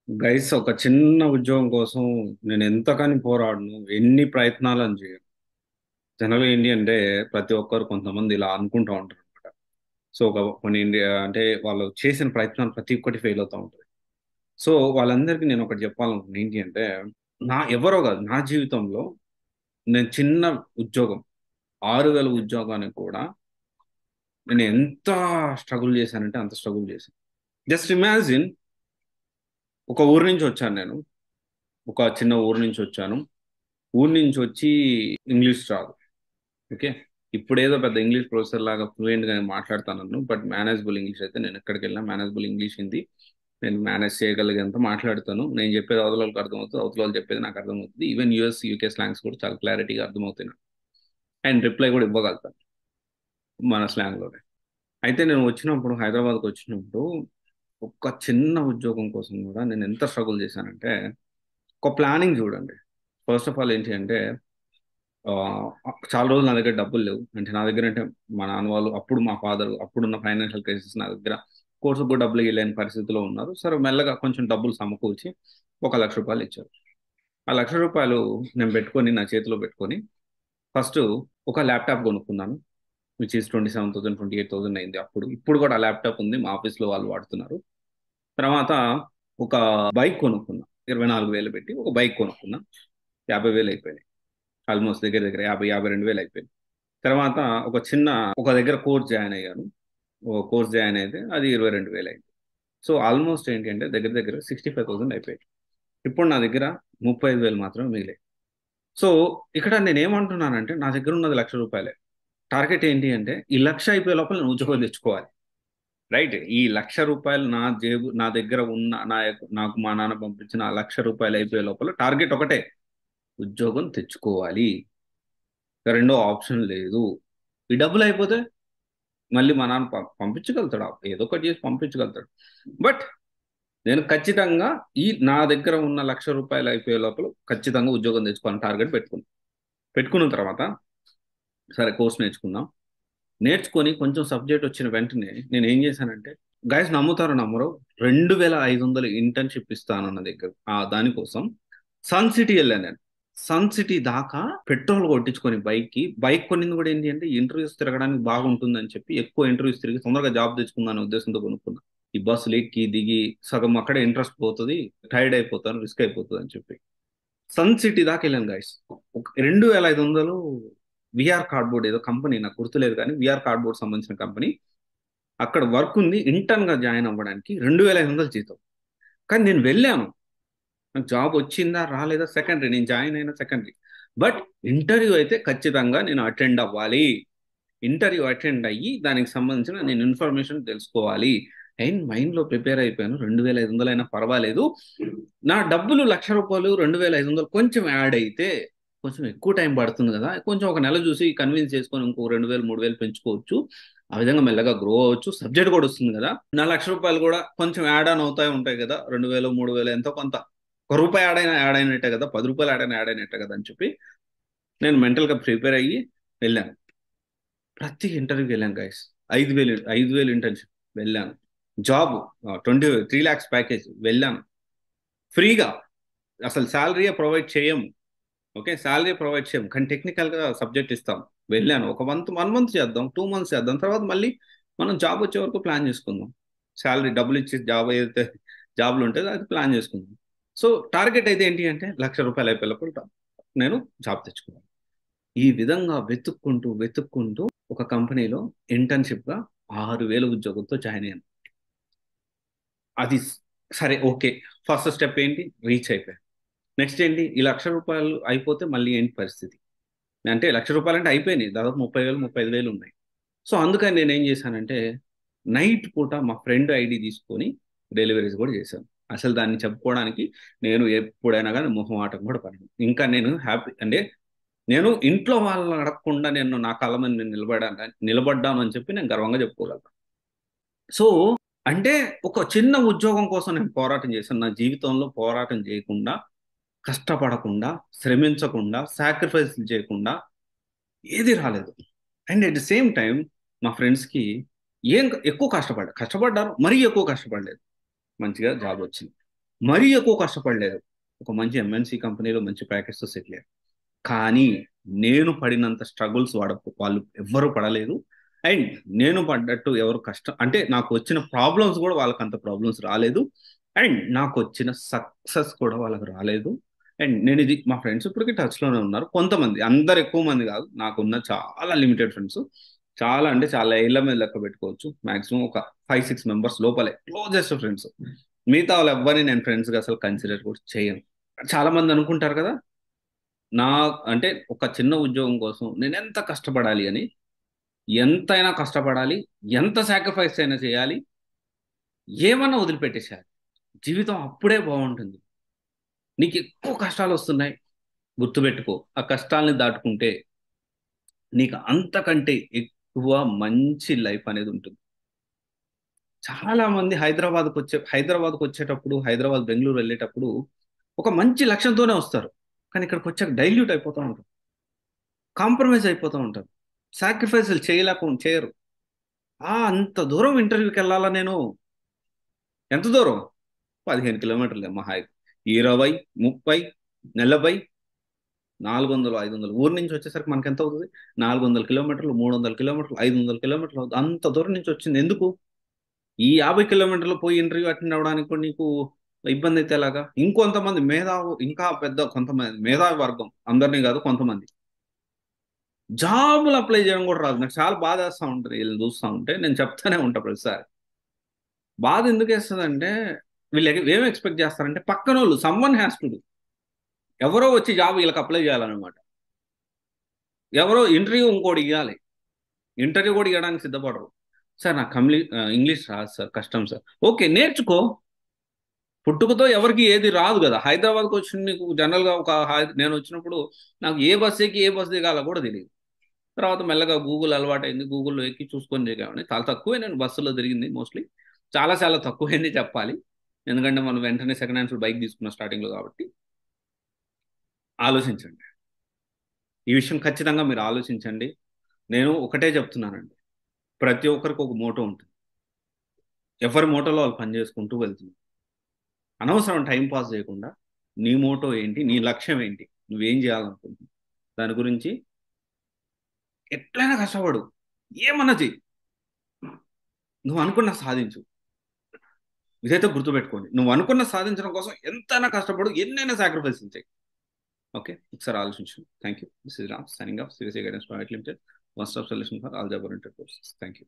Guys ఒక చిన్న ఉద్యోగం కోసం నేను ఎంతకని పోరాడను, ఎన్ని ప్రయత్నాలను చేయను. జనరల్గా ఏంటి అంటే ప్రతి ఒక్కరు కొంతమంది ఇలా అనుకుంటూ ఉంటారు అనమాట. సో ఒక కొన్ని ఇండియా అంటే వాళ్ళు చేసిన ప్రయత్నాలు ప్రతి ఒక్కటి ఫెయిల్ అవుతూ ఉంటుంది. సో వాళ్ళందరికీ నేను ఒకటి చెప్పాలనుకుంటున్నాను. ఏంటి అంటే నా ఎవరో కాదు, నా జీవితంలో నేను చిన్న ఉద్యోగం 6,000 ఉద్యోగానికి కూడా నేను ఎంత స్ట్రగుల్ చేశానంటే అంత స్ట్రగుల్ చేశాను. జస్ట్ ఇమాజిన్, ఒక ఊరు నుంచి వచ్చాను నేను. ఒక చిన్న ఊరు నుంచి వచ్చాను. ఊరు నుంచి వచ్చి ఇంగ్లీష్ రాదు. ఓకే. ఇప్పుడేదో పెద్ద ఇంగ్లీష్ ప్రొఫెసర్ లాగా ఫ్లూయెంట్ గా మాట్లాడతాను. బట్ మేనేజబుల్ ఇంగ్లీష్ అయితే నేను ఎక్కడికి వెళ్ళినా మేనేజబుల్ ఇంగ్లీష్ హిందీ నేను మేనేజ్ చేయగలిగేంత మాట్లాడతాను. నేను చెప్పేది అవతల వాళ్ళకి అర్థమవుతుంది, అవతల వాళ్ళు చెప్పేది నాకు అర్థమవుతుంది. ఈవెన్ యూఎస్ యూకే స్లాంగ్స్ కూడా చాలా క్లారిటీగా అర్థమవుతాయి నాకు. అండ్ రిప్లై కూడా ఇవ్వగలుగుతాను మన స్లాంగ్ లోనే. అయితే నేను వచ్చినప్పుడు, హైదరాబాద్కి వచ్చినప్పుడు, ఒక చిన్న ఉద్యోగం కోసం కూడా నేను ఎంత స్ట్రగుల్ చేశానంటే, ఒక ప్లానింగ్ చూడండి. ఫస్ట్ ఆఫ్ ఆల్ ఏంటి అంటే, ఆ, చాలా రోజులు నా దగ్గర డబ్బులు లేవు. అంటే నా దగ్గర అంటే మా నాన్న వాళ్ళు, అప్పుడు మా ఫాదర్, అప్పుడున్న ఫైనాన్షియల్ క్రైసిస్, నా దగ్గర కోర్సుకు కూడా డబ్బులు ఇవ్వలేని పరిస్థితిలో ఉన్నారు. సరే మెల్లగా కొంచెం డబ్బులు సమకూర్చి 1,00,000 రూపాయలు ఇచ్చారు. ఆ 1,00,000 రూపాయలు నేను పెట్టుకొని, నా చేతిలో పెట్టుకొని, ఫస్ట్ ఒక ల్యాప్టాప్ కొనుక్కున్నాను. విచ్ ఈస్ 27,000 28,000 అయింది అప్పుడు. ఇప్పుడు కూడా ఆ ల్యాప్టాప్ ఉంది, మా ఆఫీస్లో వాళ్ళు వాడుతున్నారు. తర్వాత ఒక బైక్ కొనుక్కున్నా. 24,000 పెట్టి ఒక బైక్ కొనుక్కున్నా. 50,000 అయిపోయినాయి. ఆల్మోస్ట్ దగ్గర దగ్గర 52,000 అయిపోయింది. తర్వాత ఒక దగ్గర కోర్స్ జాయిన్ అయ్యాను. ఓ కోర్స్ జాయిన్ అయితే అది 22,000 అయింది. సో ఆల్మోస్ట్ ఏంటి అంటే దగ్గర దగ్గర 65,000 అయిపోయాయి. ఇప్పుడు నా దగ్గర 35,000 మాత్రమే మిగిలాయి. సో ఇక్కడ నేను ఏమంటున్నానంటే, నా దగ్గర ఉన్నది 1,00,000 రూపాయలే. టార్గెట్ ఏంటి అంటే, ఈ 1,00,000 అయిపోయే లోపల నేను ఉద్యోగం తెచ్చుకోవాలి. రైట్. ఈ 1,00,000 రూపాయలు నా దగ్గర ఉన్న, నాకు మా నాన్న పంపించిన ఆ 1,00,000 రూపాయలు అయిపోయే లోపల టార్గెట్ ఒకటే: ఉద్యోగం తెచ్చుకోవాలి. రెండో ఆప్షన్ లేదు. ఈ డబ్బులు అయిపోతే మళ్ళీ మా నాన్న పంపించగలుగుతాడు, ఏదో ఒకటి చేసి పంపించగలుగుతాడు. బట్ నేను ఖచ్చితంగా నా దగ్గర ఉన్న 1,00,000 రూపాయలు అయిపోయే లోపల ఖచ్చితంగా ఉద్యోగం తెచ్చుకోవాలని టార్గెట్ పెట్టుకున్న తర్వాత సరే కోర్స్ నేర్చుకున్నాం. నేర్చుకొని కొంచెం సబ్జెక్ట్ వచ్చిన వెంటనే నేను ఏం చేశానంటే, గైస్ నమ్ముతారో నమ్మరో, 2,500 ఇంటర్న్షిప్ ఇస్తానన్న దగ్గర దానికోసం సన్ సిటీ వెళ్ళాను నేను. సన్ సిటీ దాకా పెట్రోల్ కొట్టించుకొని బైక్ కొనింది కూడా ఏంటి అంటే, ఇంటర్వ్యూస్ తిరగడానికి బాగుంటుందని చెప్పి ఎక్కువ ఇంటర్వ్యూస్ తిరిగి తొందరగా జాబ్ తెచ్చుకుందానే ఉద్దేశంతో కొనుక్కున్నా. ఈ బస్సులు ఎక్కి దిగి సగం అక్కడే ఇంట్రెస్ట్ పోతుంది, టైర్డ్ అయిపోతాను, రిస్క్ అయిపోతుంది అని చెప్పి సన్ సిటీ దాకా వెళ్ళాను గైస్. 2,500. విఆర్ కార్డ్బోర్డ్ ఏదో కంపెనీ, నాకు గుర్తులేదు కానీ విఆర్ కార్డ్బోర్డ్ సంబంధించిన కంపెనీ. అక్కడ వర్క్ ఉంది, ఇంటర్న్ గా జాయిన్ అవ్వడానికి 2,500 జీతం. కానీ నేను వెళ్ళాను. నాకు జాబ్ వచ్చిందా రాలేదా సెకండరీ, నేను జాయిన్ అయిన సెకండరీ. బట్ ఇంటర్వ్యూ అయితే ఖచ్చితంగా నేను అటెండ్ అవ్వాలి. ఇంటర్వ్యూ అటెండ్ అయ్యి దానికి సంబంధించిన నేను ఇన్ఫర్మేషన్ తెలుసుకోవాలి. అండ్ మైండ్ లో ప్రిపేర్ అయిపోయాను. 2,500 అయినా పర్వాలేదు, నా డబ్బులు 1,00,000 రూపాయలు 2,500 కొంచెం యాడ్ అయితే కొంచెం ఎక్కువ టైం పడుతుంది కదా, కొంచెం ఒక నెల చూసి కన్విన్స్ చేసుకొని ఇంకో 2,000 3,000 పెంచుకోవచ్చు. ఆ విధంగా మెల్లగా గ్రో అవ్వచ్చు, సబ్జెక్ట్ కూడా వస్తుంది కదా, నా 1,00,000 రూపాయలు కూడా కొంచెం యాడ్ ఆన్ అవుతాయి ఉంటాయి కదా, 2,000 3,000 ఎంతో కొంత. ఒక రూపాయి యాడ్ అయినట్టే కదా, 10 రూపాయలు యాడ్ అయినట్టే కదా అని చెప్పి నేను మెంటల్ గా ప్రిపేర్ అయ్యి వెళ్ళాను. ప్రతి ఇంటర్వ్యూకి వెళ్ళాను గైస్. 5,000 ఇంటర్న్షిప్ వెళ్ళాను. జాబ్ 3 lakhs ప్యాకేజ్ వెళ్ళాను ఫ్రీగా. అసలు శాలరీయే ప్రొవైడ్ చేయము. ఓకే, శాలరీ ప్రొవైడ్ చేయము కానీ టెక్నికల్ గా సబ్జెక్ట్ ఇస్తాం. వెళ్ళాను. ఒక మంత్ 1 మంత్ చేద్దాం, 2 మంత్స్ చేద్దాం, తర్వాత మళ్ళీ మనం జాబ్ వచ్చే వరకు ప్లాన్ చేసుకుందాం. శాలరీ డబ్బులు ఇచ్చి జాబ్ ఏదైతే జాబ్లు ఉంటుందో అది ప్లాన్ చేసుకుందాం. సో టార్గెట్ అయితే ఏంటి అంటే, 1,00,000 రూపాయలు అయిపోయినప్పుడు నేను జాబ్ తెచ్చుకున్నాను. ఈ విధంగా వెతుక్కుంటూ వెతుక్కుంటూ ఒక కంపెనీలో ఇంటర్న్షిప్ గా 6,000 ఉద్యోగంతో జాయిన్ అయ్యాను. అది సరే, ఓకే. ఫస్ట్ స్టెప్ ఏంటి, రీచ్ అయిపోయాను. నెక్స్ట్ ఏంటి, ఈ 1,00,000 రూపాయలు అయిపోతే మళ్ళీ ఏంటి పరిస్థితి. అంటే 1,00,000 రూపాయలు అంటే అయిపోయినాయి, దాదాపు 30,000 35,000 ఉన్నాయి. సో అందుకని నేను ఏం చేశానంటే, నైట్ పూట మా ఫ్రెండ్ ఐడి తీసుకొని డెలివరీస్ కూడా చేశాను. అసలు దాన్ని చెప్పుకోవడానికి నేను ఎప్పుడైనా కానీ మొహమాటం కూడా పడను. ఇంకా నేను హ్యాపీ అంటే, నేను ఇంట్లో వాళ్ళని అడగకుండా నేను నా కాళ్ళ మీద నేను నిలబడ్డాను అని చెప్పి నేను గర్వంగా చెప్పుకోగలను. సో అంటే ఒక చిన్న ఉద్యోగం కోసం నేను పోరాటం చేశాను. నా జీవితంలో పోరాటం చేయకుండా, కష్టపడకుండా, శ్రమించకుండా, సాక్రిఫైస్ చేయకుండా ఏది రాలేదు. And at the same time మా ఫ్రెండ్స్కి ఎక్కువ కష్టపడ్డారు, మరీ ఎక్కువ కష్టపడలేదు. మంచిగా జాబ్ వచ్చింది. మరీ ఎక్కువ కష్టపడలేదు. ఒక మంచి ఎంఎన్‌సి కంపెనీలో మంచి ప్యాకేజ్‌తో సెటిల్ అయ్యారు. కానీ నేను పడినంత స్ట్రగుల్స్ వాళ్ళు ఎవ్వరు పడలేదు. అండ్ నేను పడ్డట్టు ఎవరు కష్టం అంటే నాకు వచ్చిన ప్రాబ్లమ్స్ కూడా వాళ్ళకంత ప్రాబ్లమ్స్ రాలేదు. అండ్ నాకు వచ్చిన సక్సెస్ కూడా వాళ్ళకి రాలేదు. అండ్ నేను ఇది మా ఫ్రెండ్స్ ఇప్పటికీ టచ్‌లోనే ఉన్నారు. కొంతమంది, అందరు ఎక్కువ మంది కాదు. నాకున్న చాలా లిమిటెడ్ ఫ్రెండ్స్. చాలా అంటే చాలా ఏళ్ల మీద లెక్క పెట్టుకోవచ్చు. మాక్సిమం ఒక 5, 6 మెంబర్స్ లోపలే క్లోజెస్ట్ ఫ్రెండ్స్. మిగతా వాళ్ళు ఎవ్వరిని నేను ఫ్రెండ్స్‌గా అసలు కన్సిడర్ కూడా చేయను. చాలా మంది అనుకుంటారు కదా! నా అంటే ఒక చిన్న ఉద్యోగం కోసం నేనెంత కష్టపడాలి అని. ఎంతైనా కష్టపడాలి. ఎంత సాక్రిఫైస్ అయినా చేయాలి. ఏమన్నా వదిలిపెట్టేసేయాలి. జీవితం అప్పుడే బావుంటుంది. నీకెక్కువ కష్టాలొస్తున్నాయి. గుర్తుపెట్టుకో. ఆ కష్టాల్ని దాటుకుంటే నీకు అంతకంటే ఎక్కువ మంచి లైఫ్ అనేది ఉంటుంది. చాలా మంది హైదరాబాద్‌కొచ్చేటప్పుడు, హైదరాబాద్, బెంగుళూరు వెళ్ళేటప్పుడు ఒక మంచి లక్ష్యంతోనే వస్తారు. కానీ ఇక్కడికొచ్చాక డైల్యూట్ అయిపోతా ఉంటారు. కాంప్రమైజ్ అయిపోతా ఉంటారు. సాక్రిఫైస్‌లు చేయరు. అంత దూరం ఇంటర్వ్యూకెళ్ళాలా నేను? ఎంత దూరం? 15 కిలోమీటర్లే మహా అయితే. 20, 30, 40, 400, 500 ఊరు నుంచి వచ్చేసరికి మనకెంతవుతది? 400 కిలోమీటర్లు, 300 కిలోమీటర్లు, 500 కిలోమీటర్లు అవుద్ది. అంత దూరం నుంచి వచ్చింది ఎందుకు? ఈ 50 కిలోమీటర్లు పోయి ఇంటర్వ్యూ అటెండ్ అవ్వడానికి కూడా నీకు ఇబ్బందయితే ఎలాగా? ఇంకొంతమంది ఇంకా పెద్ద కొంతమంది మేధావి వర్గం, అందరిని కాదు కొంతమంది. జాబ్‌లు అప్లై చేయడం కూడా రాదు. నాకు చాలా బాధేస్తా ఉంటది ఈళ్ళని చూస్తా ఉంటే. నేను చెప్తానే ఉంటా ప్రతిసారి. బాధ ఎందుకేస్తదంటే ఏమి ఎక్స్‌పెక్ట్ చేస్తారంటే పక్కనోళ్ళు సమ్‌వన్ హాస్ టు డూ. ఎవరో వచ్చి జాబ్ ఈళ్ళకి అప్లై చేయాలనమాట. ఎవరో ఇంటర్వ్యూ ఇంకోడు ఇయ్యాలి. ఇంటర్వ్యూ కూడా ఇయ్యడానికి సిద్ధపడరు. సార్ నాకు ఇంగ్లీష్ రాదు సార్. కష్టం సార్. ఓకే, నేర్చుకో. పుట్టుకతో ఎవరికీ ఏది రాదు గదా! హైదరాబాద్‌కొచ్చిన నీకు జనరల్‌గా నేనొచ్చినప్పుడు నాకు ఏ బస్ ఎక్కి, ఏ బస్ దిగాలో కూడా తెలీదు. తర్వాత మెల్లగా గూగుల్ అలవాటయింది. గూగుల్‌లో ఎక్కి చూసుకొని దిగేవాడిని. చాలా తక్కువే నేను బస్సులో తిరిగింది మోస్ట్‌లీ. చాలా చాలా తక్కువనే చెప్పాలి. ఎందుకంటే మనం వెంటనే సెకండ్ హ్యాండ్స్ బైక్ తీసుకున్నాం స్టార్టింగ్‌లో కాబట్టి. ఆలోచించండి. ఈ విషయం ఖచ్చితంగా మీరు ఆలోచించండి. నేను ఒకటే చెప్తున్నానండి. ప్రతి ఒక్కరికి ఒక మోటో ఉంటుంది. ఎవరి మోటోలో వాళ్ళు పని చేసుకుంటూ వెళ్తున్నారు. అనవసరం టైమ్ పాస్ చేయకుండా నీ మోటో ఏంటి? నీ లక్ష్యం ఏంటి? నువ్వేం చేయాలనుకుంటున్నావు? దాని గురించి ఎట్లైనా కష్టపడు. ఏమన్నా చెయ్యి. నువ్వు అనుకున్నది సాధించు. ఇదైతే గుర్తుపెట్టుకోండి. నువ్వు అనుకున్నది సాధించడం కోసం ఎంతైనా కష్టపడు. ఎన్నైనా సాక్రిఫైస్‌లు చెయ్యి. ఓకే. ఒకసారి ఆలోచించు. Thank you. This is Ram signing off serious guidance private limited. One stop solution for all job oriented courses. Thank you.